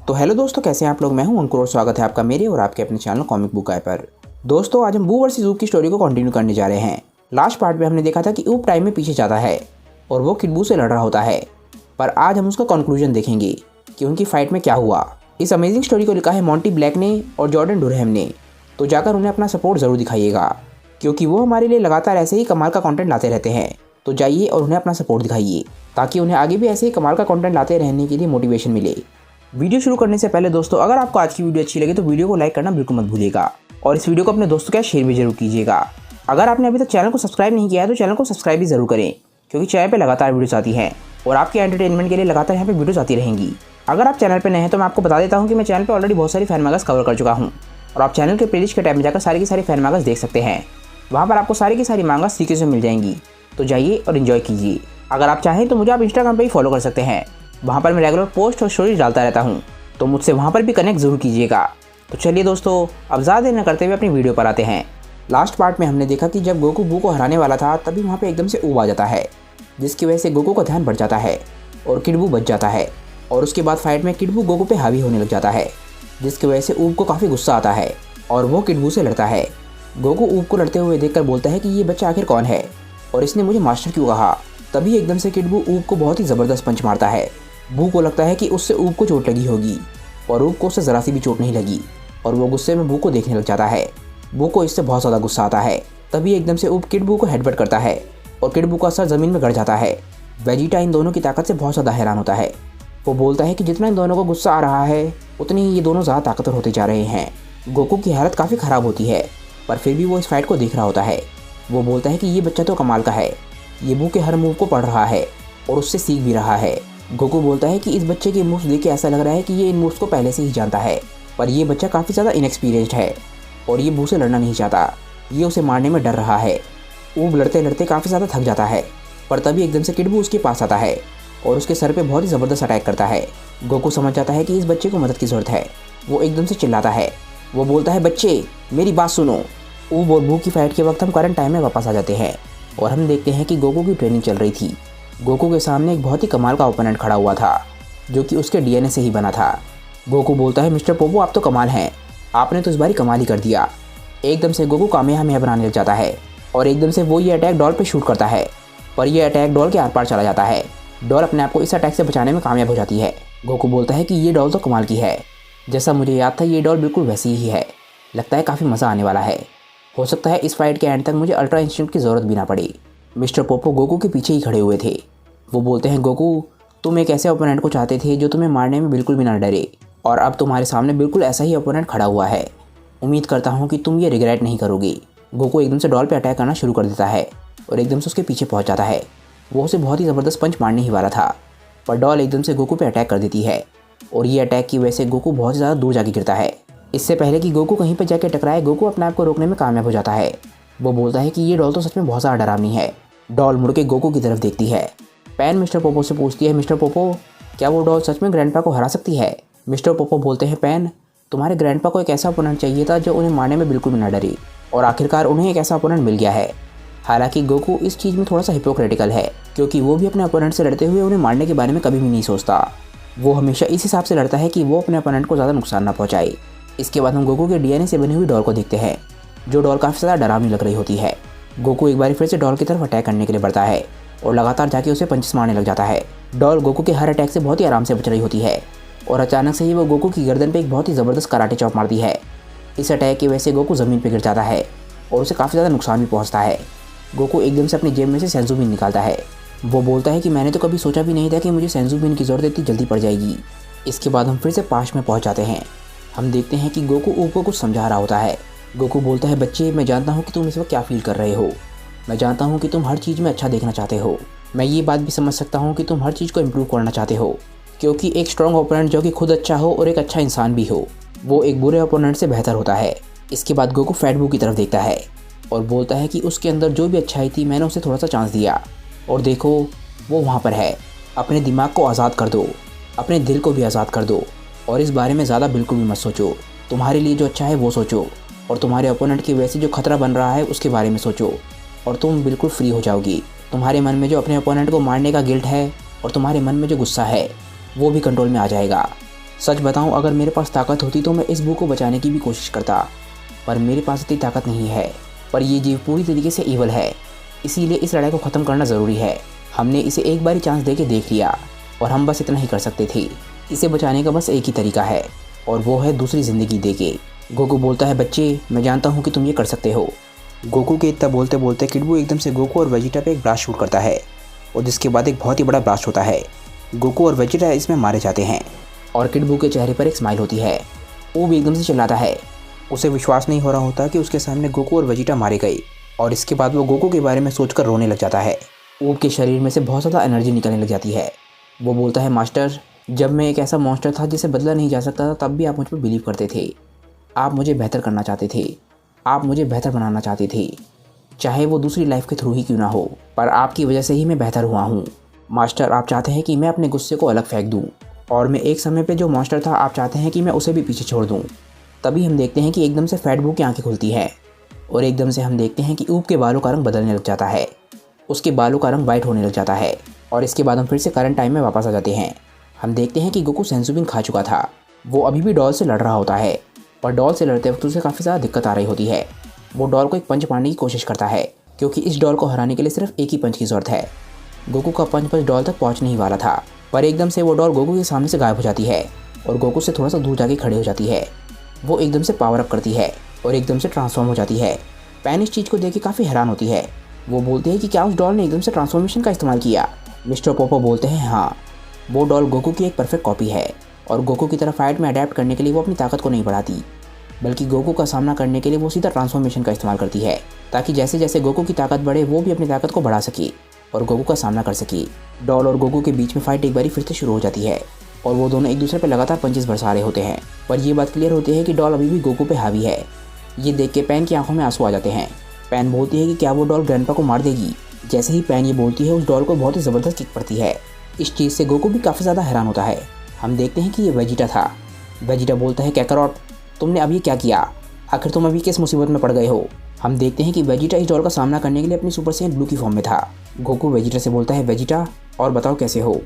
तो हेलो दोस्तों, कैसे हैं आप लोग। मैं हूं अंकुर और स्वागत है आपका मेरे और आपके अपने चैनल कॉमिक बुक आय पर। दोस्तों, आज हम बू वर्सेस ऊब की स्टोरी को कंटिन्यू करने जा रहे हैं। लास्ट पार्ट में हमने देखा था कि ऊब टाइम में पीछे जाता है और वो किड बू से लड़ रहा होता है, पर आज हम उसका कंक्लूजन देखेंगे कि उनकी फाइट में क्या हुआ। इस अमेजिंग स्टोरी को लिखा है मॉन्टी ब्लैक ने और जॉर्डन डुरहम ने, तो जाकर उन्हें अपना सपोर्ट ज़रूर दिखाइएगा, क्योंकि वो हमारे लिए लगातार ऐसे ही कमाल का कंटेंट लाते रहते हैं। तो जाइए और उन्हें अपना सपोर्ट दिखाइए, ताकि उन्हें आगे भी ऐसे ही कमाल का कंटेंट लाते रहने के लिए मोटिवेशन मिले। वीडियो शुरू करने से पहले दोस्तों, अगर आपको आज की वीडियो अच्छी लगे तो वीडियो को लाइक करना बिल्कुल मत भूलिएगा और इस वीडियो को अपने दोस्तों के साथ शेयर भी जरूर कीजिएगा। अगर आपने अभी तक चैनल को सब्सक्राइब नहीं किया है तो चैनल को सब्सक्राइब भी जरूर करें, क्योंकि चैनल पर लगातार वीडियोस आती हैं और आपके एंटरटेनमेंट के लिए लगातार यहाँ पे वीडियोस आती रहेंगी। अगर आप चैनल पर नए हैं तो मैं आपको बता देता हूँ कि मैं चैनल पर ऑलरेडी बहुत सारी फैन मैगज़ कवर कर चुका हूँ और आप चैनल के प्लेलिस्ट के टैब में जाकर सारी की सारी फैन मैगज़ देख सकते हैं। वहाँ पर आपको सारी की सारी मैगज़ सीखे से मिल जाएंगी, तो जाइए और इन्जॉय कीजिए। अगर आप चाहें तो मुझे आप इंस्टाग्राम पर ही फॉलो कर सकते हैं, वहाँ पर मैं रेगुलर पोस्ट और स्टोरीज डालता रहता हूँ, तो मुझसे वहाँ पर भी कनेक्ट ज़रूर कीजिएगा। तो चलिए दोस्तों, अब ज़्यादा देर न करते हुए अपनी वीडियो पर आते हैं। लास्ट पार्ट में हमने देखा कि जब गोकू बू को हराने वाला था तभी वहाँ पे एकदम से ऊब आ जाता है, जिसकी वजह से गोकू का ध्यान बढ़ जाता है और किड बू बच जाता है। और उसके बाद फाइट में किड बू गोकू पे हावी होने लग जाता है, जिसकी वजह से ऊब को काफ़ी गुस्सा आता है और वो किड बू से लड़ता है। गोकू ऊब को लड़ते हुए देखकर बोलता है कि ये बच्चा आखिर कौन है और इसने मुझे मास्टर क्यों कहा। तभी एकदम से किड बू ऊब को बहुत ही ज़बरदस्त पंच मारता है। बू को लगता है कि उससे ऊब को चोट लगी होगी, और ऊब को उससे ज़रा सी भी चोट नहीं लगी और वो गुस्से में बू को देखने लग जाता है। बू को इससे बहुत ज़्यादा गुस्सा आता है। तभी एकदम से ऊब किड बू को हेडबट करता है और किड बू का सर ज़मीन में गड़ जाता है। वेजिटा इन दोनों की ताकत से बहुत ज़्यादा हैरान होता है। वो बोलता है कि जितना इन दोनों को गुस्सा आ रहा है उतनी ही ये दोनों ज़्यादा ताकतवर होते जा रहे हैं। गोकू की हालत काफ़ी ख़राब होती है, पर फिर भी वो इस फाइट को देख रहा होता है। वो बोलता है कि ये बच्चा तो कमाल का है, ये बू के हर मूव को पढ़ रहा है और उससे सीख भी रहा है। गोकू बोलता है कि इस बच्चे के मूव्स देख के ऐसा लग रहा है कि ये इन मूव्स को पहले से ही जानता है, पर ये बच्चा काफ़ी ज़्यादा इनएक्सपीरियंस्ड है और ये बू से लड़ना नहीं चाहता, ये उसे मारने में डर रहा है। ऊब लड़ते लड़ते काफ़ी ज़्यादा थक जाता है, पर तभी एकदम से किड बू उसके पास आता है और उसके सर पे बहुत ही ज़बरदस्त अटैक करता है। गोकू समझ जाता है कि इस बच्चे को मदद की ज़रूरत है। वो एकदम से चिल्लाता है, वो बोलता है, बच्चे मेरी बात सुनो। ऊब और बू की फाइट के वक्त हम करंट टाइम में वापस आ जाते हैं और हम देखते हैं कि गोकू की ट्रेनिंग चल रही थी। गोकू के सामने एक बहुत ही कमाल का ओपोनेंट खड़ा हुआ था, जो कि उसके डीएनए से ही बना था। गोकू बोलता है, मिस्टर पोपो आप तो कमाल हैं, आपने तो इस बारी कमाल ही कर दिया। एकदम से गोकू कामयाब बनाने लग जाता है और एकदम से वो ये अटैक डॉल पे शूट करता है, पर यह अटैक डॉल के आर पार चला जाता है। डॉल अपने आप को इस अटैक से बचाने में कामयाब हो जाती है। गोकू बोलता है कि ये डॉल तो कमाल की है, जैसा मुझे याद था ये डॉल बिल्कुल वैसी ही है, लगता है काफ़ी मज़ा आने वाला है। हो सकता है इस फाइट के एंड तक मुझे अल्ट्रा इंस्टिंक्ट की ज़रूरत भी ना पड़े। मिस्टर पोपो गोकू के पीछे ही खड़े हुए थे। वो बोलते हैं, गोकू तुम एक ऐसे ओपोनेंट को चाहते थे जो तुम्हें मारने में बिल्कुल भी ना डरे, और अब तुम्हारे सामने बिल्कुल ऐसा ही ओपोनेंट खड़ा हुआ है। उम्मीद करता हूँ कि तुम ये रिग्रेट नहीं करोगे। गोकू एकदम से डॉल पे अटैक करना शुरू कर देता है और एकदम से उसके पीछे पहुँच जाता है। वो उसे बहुत ही ज़बरदस्त पंच मारने ही वाला था, पर डॉल एकदम से गोकू पे अटैक कर देती है और ये अटैक की वजह से गोकू बहुत ही ज़्यादा दूर जाके गिरता है। इससे पहले कि गोकू कहीं पर जाके टकराए, गोकू अपने आप को रोकने में कामयाब हो जाता है। वो बोलता है कि ये डॉल तो सच में बहुत ज़्यादा डरावनी है। डॉल मुड़ के गोकू की तरफ देखती है। पैन मिस्टर पोपो से पूछती है, मिस्टर पोपो क्या वो डॉल सच में ग्रैंडपा को हरा सकती है। मिस्टर पोपो बोलते हैं, पैन तुम्हारे ग्रैंडपा को एक ऐसा ओपोनेंट चाहिए था जो उन्हें मारने में बिल्कुल भी ना डरे, और आखिरकार उन्हें एक ऐसा ओपोनेंट मिल गया है। हालांकि गोकू इस चीज़ में थोड़ा सा हिपोक्रेटिकल है, क्योंकि वो भी अपने ओपोनेंट से लड़ते हुए उन्हें मारने के बारे में कभी भी नहीं सोचता। वो हमेशा इस हिसाब से लड़ता है कि वो अपने ओपोनेंट को ज़्यादा नुकसान ना पहुँचाए। इसके बाद हम गोकू के डीएनए से बनी हुई डॉल को देखते हैं, जो डॉल काफ़ी ज़्यादा डरावनी लग रही होती है। गोकू एक बार फिर से डॉल की तरफ अटैक करने के लिए बढ़ता है और लगातार जाके उसे पंचेस मारने लग जाता है। डॉल गोकू के हर अटैक से बहुत ही आराम से बच रही होती है और अचानक से ही वो गोकू की गर्दन पे एक बहुत ही ज़बरदस्त कराटे चॉप मारती है। इस अटैक की वजह से गोकू ज़मीन पर गिर जाता है और उसे काफ़ी ज़्यादा नुकसान भी पहुँचता है। गोकू एकदम से अपनी जेब में से सेंजू बीन निकालता है। वो बोलता है कि मैंने तो कभी सोचा भी नहीं था कि मुझे सेंजू बीन की ज़रूरत इतनी जल्दी पड़ जाएगी। इसके बाद हम फिर से पास्ट में पहुँच जाते हैं। हम देखते हैं कि गोकू ऊब को कुछ समझा रहा होता है। गोकू बोलता है, बच्चे मैं जानता हूँ कि तुम इस वक्त क्या फील कर रहे हो, मैं जानता हूँ कि तुम हर चीज़ में अच्छा देखना चाहते हो। मैं ये बात भी समझ सकता हूँ कि तुम हर चीज़ को इम्प्रूव करना चाहते हो, क्योंकि एक स्ट्रॉन्ग ओपोनेंट जो कि खुद अच्छा हो और एक अच्छा इंसान भी हो, वो एक बुरे ओपोनेंट से बेहतर होता है। इसके बाद गोकू फैट बू की तरफ देखता है और बोलता है कि उसके अंदर जो भी अच्छाई थी मैंने उसे थोड़ा सा चांस दिया, और देखो वो वहाँ पर है। अपने दिमाग को आज़ाद कर दो, अपने दिल को भी आज़ाद कर दो, और इस बारे में ज़्यादा बिल्कुल भी मत सोचो। तुम्हारे लिए जो अच्छा है वो सोचो, और तुम्हारे ओपोनेंट की वजह से जो खतरा बन रहा है उसके बारे में सोचो, और तुम बिल्कुल फ्री हो जाओगी। तुम्हारे मन में जो अपने ओपोनेंट को मारने का गिल्ट है और तुम्हारे मन में जो गुस्सा है वो भी कंट्रोल में आ जाएगा। सच बताऊं, अगर मेरे पास ताकत होती तो मैं इस बू को बचाने की भी कोशिश करता, पर मेरे पास इतनी ताकत नहीं है। पर ये जीव पूरी तरीके से ईवल है, इसीलिए इस लड़ाई को ख़त्म करना ज़रूरी है। हमने इसे एक बारी चांस दे के देख लिया और हम बस इतना ही कर सकते थे। इसे बचाने का बस एक ही तरीका है और वो है दूसरी ज़िंदगी दे के। गोकू बोलता है, बच्चे मैं जानता हूँ कि तुम ये कर सकते हो। गोकू के इतना बोलते बोलते किड बू एकदम से गोकू और वेजिटा पे एक ब्लास्ट शूट करता है और जिसके बाद एक बहुत ही बड़ा ब्लास्ट होता है। गोकू और वेजिटा इसमें मारे जाते हैं और किड बू के चेहरे पर एक स्माइल होती है। वो भी एकदम से चिल्लाता है, उसे विश्वास नहीं हो रहा होता कि उसके सामने गोकू और वेजिटा मारे गए और इसके बाद वो गोकू के बारे में सोचकर रोने लग जाता है। ऊब के शरीर में से बहुत ज़्यादा एनर्जी निकलने लग जाती है। वो बोलता है, मास्टर जब मैं एक ऐसा मॉन्स्टर था जिसे बदला नहीं जा सकता था तब भी आप मुझ पर बिलीव करते थे। आप मुझे बेहतर करना चाहते थे, आप मुझे बेहतर बनाना चाहते थे, चाहे वो दूसरी लाइफ के थ्रू ही क्यों ना हो, पर आपकी वजह से ही मैं बेहतर हुआ हूँ। मास्टर आप चाहते हैं कि मैं अपने गुस्से को अलग फेंक दूँ और मैं एक समय पे जो मॉन्स्टर था आप चाहते हैं कि मैं उसे भी पीछे छोड़ दूँ। तभी हम देखते हैं कि एकदम से फैट बू की आंखें खुलती है और एकदम से हम देखते हैं कि ऊब के बालों का रंग बदलने लग जाता है, उसके बालों का रंग वाइट होने लग जाता है और इसके बाद हम फिर से करंट टाइम में वापस आ जाते हैं। हम देखते हैं कि गोकू सेंसुबिन खा चुका था। वो अभी भी डॉल से लड़ रहा होता है और डॉल से लड़ते वक्त उसे काफ़ी ज़्यादा दिक्कत आ रही होती है। वो डॉल को एक पंच मारने की कोशिश करता है क्योंकि इस डॉल को हराने के लिए सिर्फ एक ही पंच की ज़रूरत है। गोकू का पंच बस डॉल तक पहुँचने ही वाला था, पर एकदम से वो डॉल गोकू के सामने से गायब हो जाती है और गोकू से थोड़ा सा दूर जाके खड़ी हो जाती है। वो एकदम से पावर अप करती है और एकदम से ट्रांसफॉर्म हो जाती है। पैन इस चीज़ को देख के काफ़ी हैरान होती है। वो बोलते हैं कि क्या उस डॉल ने एकदम से ट्रांसफॉर्मेशन का इस्तेमाल किया। मिस्टर पोपो बोलते हैं, हाँ, वो डॉल गोकू की एक परफेक्ट कॉपी है और गोकू की तरह फाइट में अडेप्ट करने के लिए वो अपनी ताकत को नहीं बढ़ाती, बल्कि गोकू का सामना करने के लिए वो सीधा ट्रांसफॉर्मेशन का इस्तेमाल करती है ताकि जैसे जैसे गोकू की ताकत बढ़े वो भी अपनी ताकत को बढ़ा सके और गोकू का सामना कर सके। डॉल और गोकू के बीच में फाइट एक बारी फिर से शुरू हो जाती है और वो दोनों एक दूसरे पर लगातार पंचेस बरसा रहे होते हैं, पर यह बात क्लियर होती है कि डॉल अभी भी गोकू पे हावी है। ये देख के पैन की आंखों में आंसू आ जाते हैं। पैन बोलती है कि क्या वो डॉल ग्रैंडपा को मार देगी। जैसे ही पैन ये बोलती है उस डॉल को बहुत ही ज़बरदस्त किक पड़ती है। इस चीज़ से गोकू भी काफ़ी ज़्यादा हैरान होता है। हम देखते हैं कि ये वेजिटा था। वेजिटा बोलता है, कैकरॉट तुमने अभी क्या किया, आखिर तुम अभी किस मुसीबत में पड़ गए हो। हम देखते हैं कि वेजिटा इस डॉल का सामना करने के लिए अपनी सुपर सैयन ब्लू की फॉर्म में था। गोकू वेजिटा से बोलता है, वेजिटा और बताओ कैसे हो,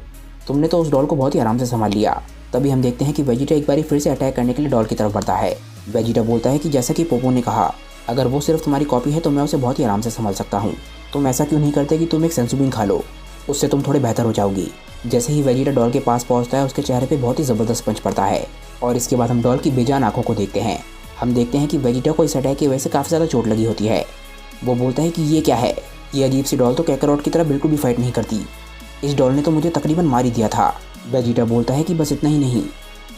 तुमने तो उस डॉल को बहुत ही आराम से संभाल लिया। तभी हम देखते हैं कि वेजिटा एक बार फिर से अटैक करने के लिए डॉल की तरफ बढ़ता है। वेजिटा बोलता है कि जैसा कि पोपो ने कहा, अगर वो सिर्फ तुम्हारी कॉपी है तो मैं उसे बहुत ही आराम से संभाल सकता हूँ। तुम ऐसा क्यों नहीं करते कि तुम एक सेंसुबिन खा लो, उससे तुम थोड़े बेहतर हो जाओगी। जैसे ही वेजिटा डॉल के पास पहुँचता है उसके चेहरे पर बहुत ही ज़बरदस्त पंच पड़ता है और इसके बाद हम डॉल की बेजान आंखों को देखते हैं। हम देखते हैं कि वेजिटा को इस अटैक की वजह से काफ़ी ज़्यादा चोट लगी होती है। वो बोलता है कि ये क्या है, ये अजीब सी डॉल तो कैकरॉट की तरह बिल्कुल भी फाइट नहीं करती। इस डॉल ने तो मुझे तकरीबन मार ही दिया था। वेजिटा बोलता है कि बस इतना ही नहीं,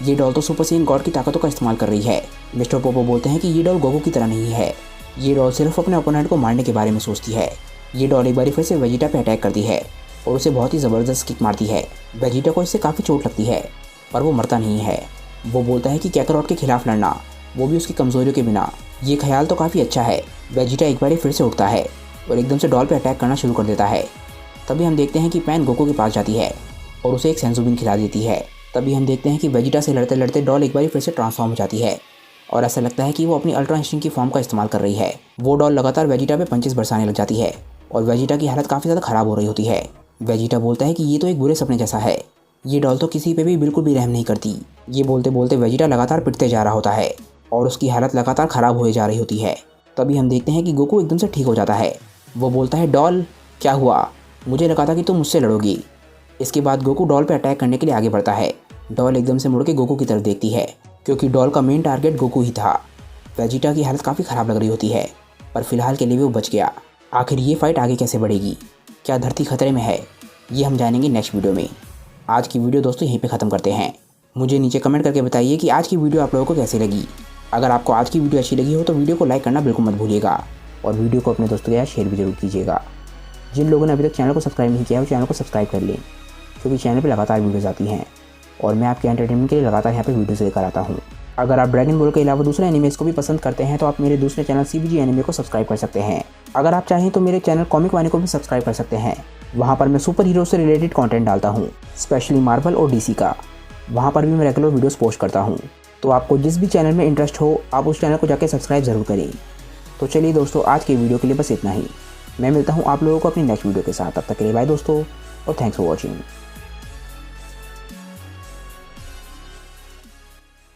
ये डॉल तो सुपर सैयन गॉड की ताकतों का इस्तेमाल कर रही है। मिस्टर पोपो बोलते हैं कि ये डॉल गोकू की तरह नहीं है, ये डॉल सिर्फ अपने ओपोनेंट को मारने के बारे में सोचती है। ये डॉल एक बार फिर से वेजिटा पे अटैक करती है और उसे बहुत ही ज़बरदस्त किक मारती है। वेजिटा को इससे काफ़ी चोट लगती है पर वो मरता नहीं है। वो बोलता है कि कैकरॉट के खिलाफ लड़ना, वो भी उसकी कमज़ोरियों के बिना, ये ख्याल तो काफ़ी अच्छा है। वेजिटा एक बार फिर से उठता है और एकदम से डॉल पे अटैक करना शुरू कर देता है। तभी हम देखते हैं कि पैन गोकू के पास जाती है और उसे एक सेंसुबिन खिला देती है। तभी हम देखते हैं कि वेजिटा से लड़ते लड़ते डॉल एक बार फिर से ट्रांसफॉर्म हो जाती है और ऐसा लगता है कि वो अपनी अल्ट्रा इंस्टिंक्ट की फॉर्म का इस्तेमाल कर रही है। वो डॉल लगातार वेजिटा पे पंचेस बरसाने लग जाती है और वेजिटा की हालत काफ़ी ज़्यादा ख़राब हो रही होती है। वेजिटा बोलता है कि ये तो एक बुरे सपने जैसा है, ये डॉल तो किसी पे भी बिल्कुल भी रहम नहीं करती। ये बोलते बोलते वेजिटा लगातार पिटते जा रहा होता है और उसकी हालत लगातार ख़राब होए जा रही होती है। तभी हम देखते हैं कि गोकू एकदम से ठीक हो जाता है। वो बोलता है, डॉल क्या हुआ, मुझे लगा था कि तुम मुझसे लड़ोगी। इसके बाद गोकू डॉल पे अटैक करने के लिए आगे बढ़ता है। डॉल एकदम से मुड़ के गोकू की तरफ देखती है क्योंकि डॉल का मेन टारगेट गोकू ही था। वेजिटा की हालत काफ़ी ख़राब लग रही होती है पर फिलहाल के लिए वो बच गया। आखिर ये फाइट आगे कैसे बढ़ेगी, क्या धरती खतरे में है, ये हम जानेंगे नेक्स्ट वीडियो में। आज की वीडियो दोस्तों यहीं पे ख़त्म करते हैं। मुझे नीचे कमेंट करके बताइए कि आज की वीडियो आप लोगों को कैसी लगी। अगर आपको आज की वीडियो अच्छी लगी हो तो वीडियो को लाइक करना बिल्कुल मत भूलिएगा और वीडियो को अपने दोस्तों के साथ शेयर भी जरूर कीजिएगा। जिन लोगों ने अभी तक चैनल को सब्सक्राइब नहीं किया है वो चैनल को सब्सक्राइब कर लें क्योंकि चैनल पर लगातार वीडियोज़ आती हैं और मैं आपके एंटरटेनमेंट के लिए लगातार यहाँ पर वीडियोज़ लेकर आता हूँ। अगर आप ड्रैगन बॉल के अलावा दूसरे एनिमेज को भी पसंद करते हैं तो आप मेरे दूसरे चैनल CBG एनिमे को सब्सक्राइब कर सकते हैं। अगर आप चाहें तो मेरे चैनल कॉमिक वानी को भी सब्सक्राइब कर सकते हैं। वहाँ पर मैं सुपर हीरो से रिलेटेड कंटेंट डालता हूँ, स्पेशली मार्वल और DC का। वहाँ पर भी मैं रेगुलर वीडियोस पोस्ट करता हूँ। तो आपको जिस भी चैनल में इंटरेस्ट हो आप उस चैनल को जाकर सब्सक्राइब ज़रूर करें। तो चलिए दोस्तों, आज की वीडियो के लिए बस इतना ही। मैं मिलता हूँ आप लोगों को अपनी नेक्स्ट वीडियो के साथ। तब तक के लिए बाय दोस्तों और थैंक्स फॉर वॉचिंग।